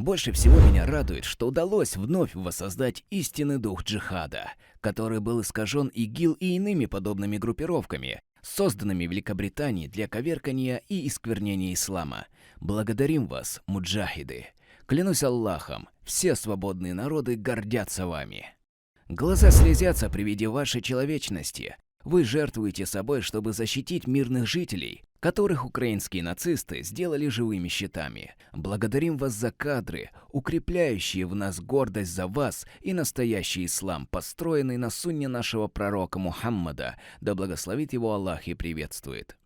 Больше всего меня радует, что удалось вновь воссоздать истинный дух джихада, который был искажен ИГИЛ и иными подобными группировками, созданными Великобританией для коверкания и исквернения ислама. Благодарим вас, муджахиды. Клянусь Аллахом, все свободные народы гордятся вами. Глаза слезятся при виде вашей человечности. Вы жертвуете собой, чтобы защитить мирных жителей, которых украинские нацисты сделали живыми щитами. Благодарим вас за кадры, укрепляющие в нас гордость за вас и настоящий ислам, построенный на сунне нашего пророка Мухаммада, да благословит его Аллах и приветствует.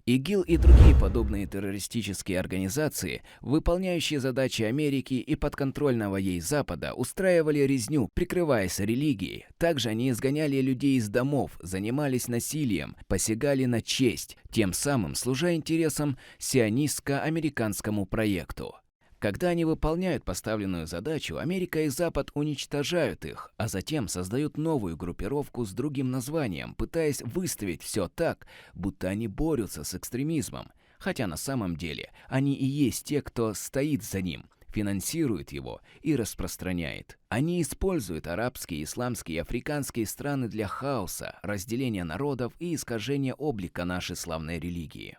ИГИЛ и другие подобные террористические организации, выполняющие задачи Америки и подконтрольного ей Запада, устраивали резню, прикрываясь религией. Также они изгоняли людей из домов, занимались насилием, посягали на честь, тем самым служа интересам сионистско-американскому проекту. Когда они выполняют поставленную задачу, Америка и Запад уничтожают их, а затем создают новую группировку с другим названием, пытаясь выставить все так, будто они борются с экстремизмом, хотя на самом деле они и есть те, кто стоит за ним, финансирует его и распространяет. Они используют арабские, исламские и африканские страны для хаоса, разделения народов и искажения облика нашей славной религии.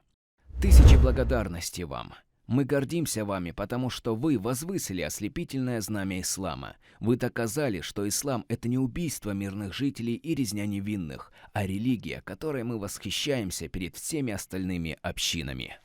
Тысячи благодарностей вам! Мы гордимся вами, потому что вы возвысили ослепительное знамя ислама. Вы доказали, что ислам – это не убийство мирных жителей и резня невинных, а религия, которой мы восхищаемся перед всеми остальными общинами.